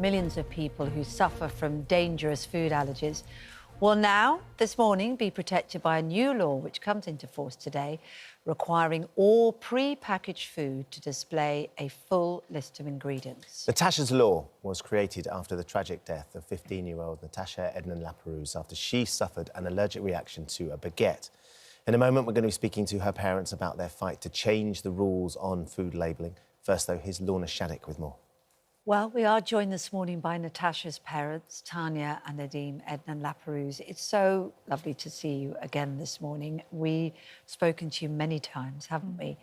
millions of people who suffer from dangerous food allergies will now, this morning, be protected by a new law which comes into force today, requiring all pre-packaged food to display a full list of ingredients. Natashas Law was created after the tragic death of 15-year-old Natasha Ednan-Laperouse after she suffered an allergic reaction to a baguette. In a moment, we're going to be speaking to her parents about their fight to change the rules on food labelling. First, though, here's Lorna Shattuck with more. Well, we are joined this morning by Natashas' parents, Tanya and Nadim Ednan-Laperouse. It's so lovely to see you again this morning. We've spoken to you many times, haven't we?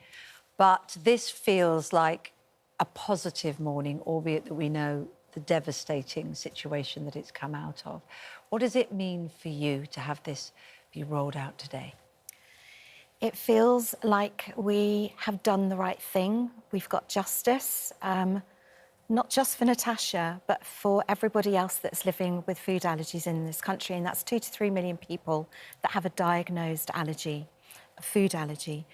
But this feels like a positive morning, albeit that we know the devastating situation that it's come out of. What does it mean for you to have this be rolled out today? It feels like we have done the right thing. We've got justice. Not just for Natasha, but for everybody else that's living with food allergies in this country. And that's 2 to 3 million people that have a diagnosed allergy, a food allergy.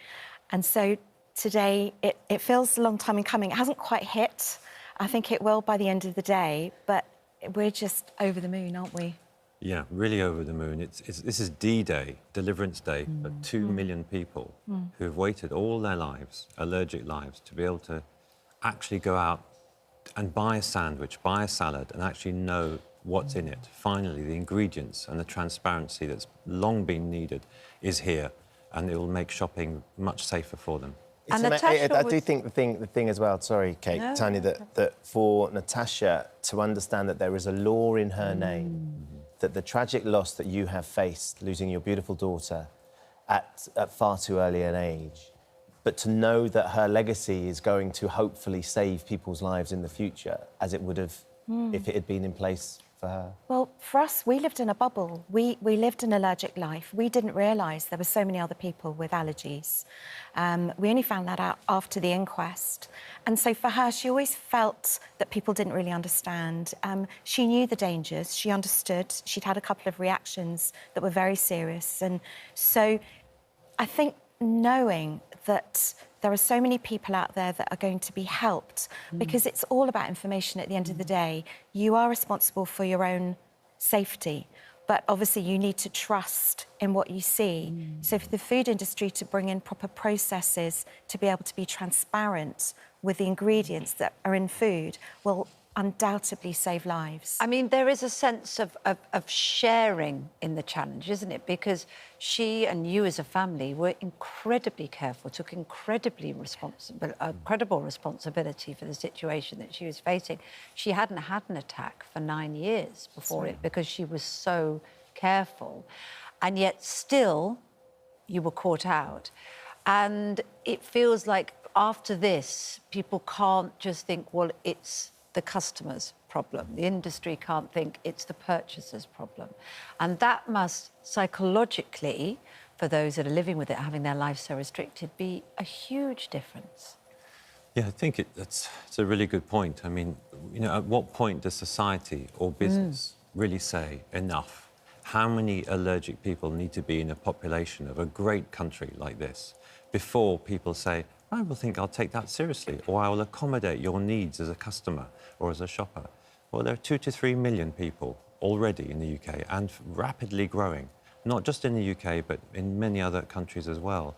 And so today, it feels a long time in coming. It hasn't quite hit. I think it will by the end of the day, but we're just over the moon, aren't we? Yeah, really over the moon. This is D-Day, Deliverance Day, for 2 million people who have waited all their lives, allergic lives, to be able to actually go out and buy a sandwich, buy a salad, and actually know what's in it. Finally, the ingredients and the transparency that's long been needed is here, and it will make shopping much safer for them. And I do think the thing as well, sorry, Kate, no, Tanya, that for Natasha to understand that there is a law in her name, that the tragic loss that you have faced, losing your beautiful daughter at far too early an age, but to know that her legacy is going to hopefully save people's lives in the future, as it would have if it had been in place for her. Well, for us, we lived in a bubble. We lived an allergic life. We didn't realise there were so many other people with allergies. We only found that out after the inquest. And so for her, she always felt that people didn't really understand. She knew the dangers. She understood. She'd had a couple of reactions that were very serious. And so I think knowing that there are so many people out there that are going to be helped, because it's all about information at the end of the day. You are responsible for your own safety, but obviously you need to trust in what you see. So for the food industry to bring in proper processes to be able to be transparent with the ingredients that are in food will undoubtedly save lives. I mean, there is a sense of sharing in the challenge, isn't it? Because she and you as a family were incredibly careful, took incredibly incredible responsibility for the situation that she was facing. She hadn't had an attack for 9 years before it because she was so careful. And yet still, you were caught out. And it feels like after this, people can't just think, well, it's the customer's problem. The industry can't think it's the purchaser's problem. And that must psychologically, for those that are living with it, having their lives so restricted, be a huge difference. Yeah, I think it's a really good point. I mean, you know, at what point does society or business really say enough? How many allergic people need to be in a population of a great country like this before people say, I will think I'll take that seriously, or I will accommodate your needs as a customer or as a shopper? Well, there are 2 to 3 million people already in the UK and rapidly growing, not just in the UK, but in many other countries as well.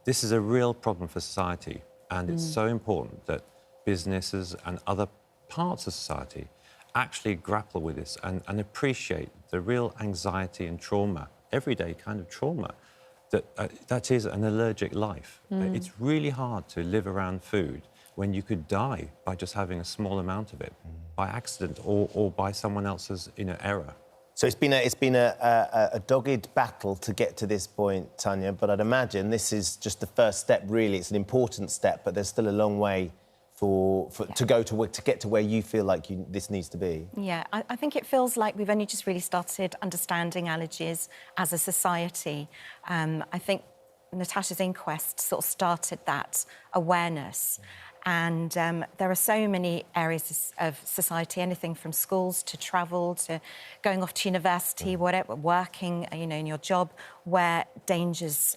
This is a real problem for society, and it's so important that businesses and other parts of society actually grapple with this and appreciate the real anxiety and trauma, everyday kind of trauma, that is an allergic life. It's really hard to live around food when you could die by just having a small amount of it, by accident or by someone else's error. So it's been a dogged battle to get to this point, Tanya, but I'd imagine this is just the first step, really. It's an important step, but there's still a long way to go to get to where you feel like this needs to be. Yeah, I think it feels like we've only just really started understanding allergies as a society. I think Natasha's inquest sort of started that awareness. And there are so many areas of society, anything from schools to travel to going off to university, whatever, working, in your job, where dangers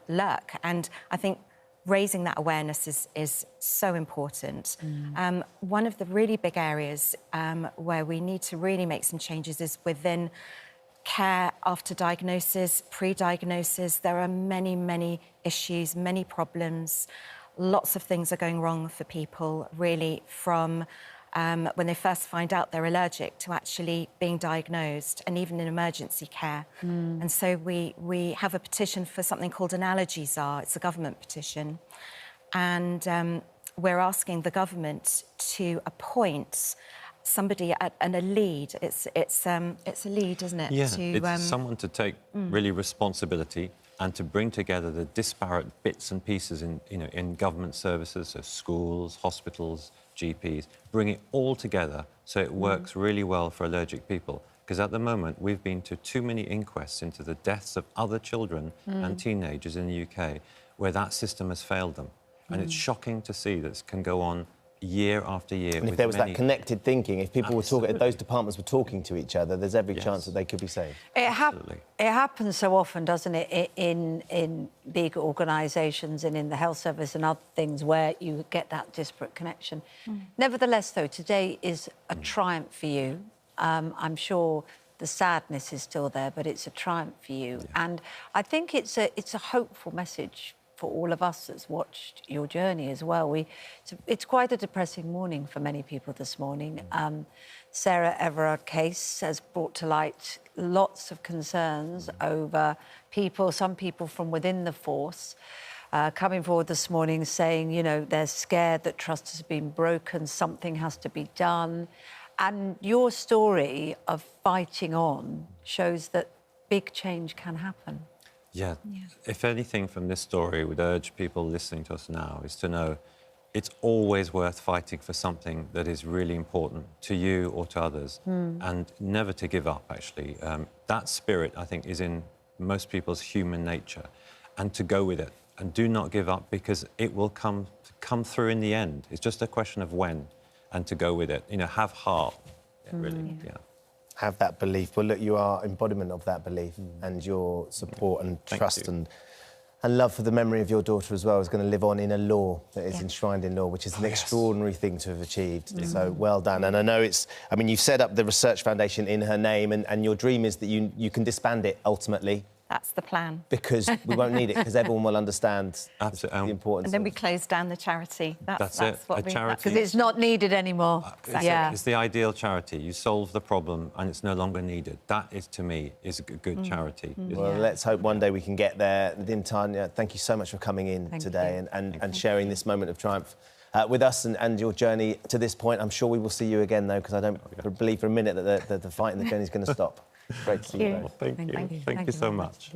lurk. And I think raising that awareness is so important. One of the really big areas where we need to really make some changes is within care after diagnosis, pre-diagnosis. There are many, many issues, many problems. Lots of things are going wrong for people, really, from when they first find out they're allergic to actually being diagnosed, and even in emergency care. And so we have a petition for something called an allergy czar. It's a government petition. And we're asking the government to appoint somebody and a lead. It's a lead, isn't it? Yeah, to, it's someone to take really responsibility and to bring together the disparate bits and pieces in government services, so schools, hospitals, GPs, bring it all together so it works really well for allergic people. Because at the moment, we've been to too many inquests into the deaths of other children and teenagers in the UK where that system has failed them. And it's shocking to see this can go on year after year. And if there was that connected thinking, if people were talking, if those departments were talking to each other, there's every chance that they could be saved. It happens so often, doesn't it, in big organisations and in the health service and other things where you get that disparate connection. Nevertheless, though, today is a triumph for you. I'm sure the sadness is still there, but it's a triumph for you. And I think it's a hopeful message for all of us that's watched your journey as well. It's quite a depressing morning for many people this morning. Sarah Everard case has brought to light lots of concerns over some people from within the force, coming forward this morning saying, you know, they're scared that trust has been broken, something has to be done. And your story of fighting on shows that big change can happen. Yeah. If anything from this story would urge people listening to us now is to know it's always worth fighting for something that is really important to you or to others, and never to give up, actually. That spirit, I think, is in most people's human nature, and to go with it and do not give up, because it will come through in the end. It's just a question of when, and to go with it. You know, have heart, really, Have that belief. Well, look, you are embodiment of that belief, and your support and trust and love for the memory of your daughter as well is going to live on in a law that is enshrined in law, which is an extraordinary thing to have achieved. So well done. And I know you've set up the research foundation in her name, and your dream is that you can disband it ultimately. That's the plan. Because we won't need it, because everyone will understand the importance. And then we close down the charity. That's it. What a charity. Because it's not needed anymore. It's the ideal charity. You solve the problem and it's no longer needed. That is, to me, is a good charity. Well, let's hope one day we can get there. Nadim, Tanya, thank you so much for coming in today and sharing this moment of triumph with us and your journey to this point. I'm sure we will see you again, though, because I don't believe for a minute that the fight and the journey is going to stop. Great to see you both. Thank you so much.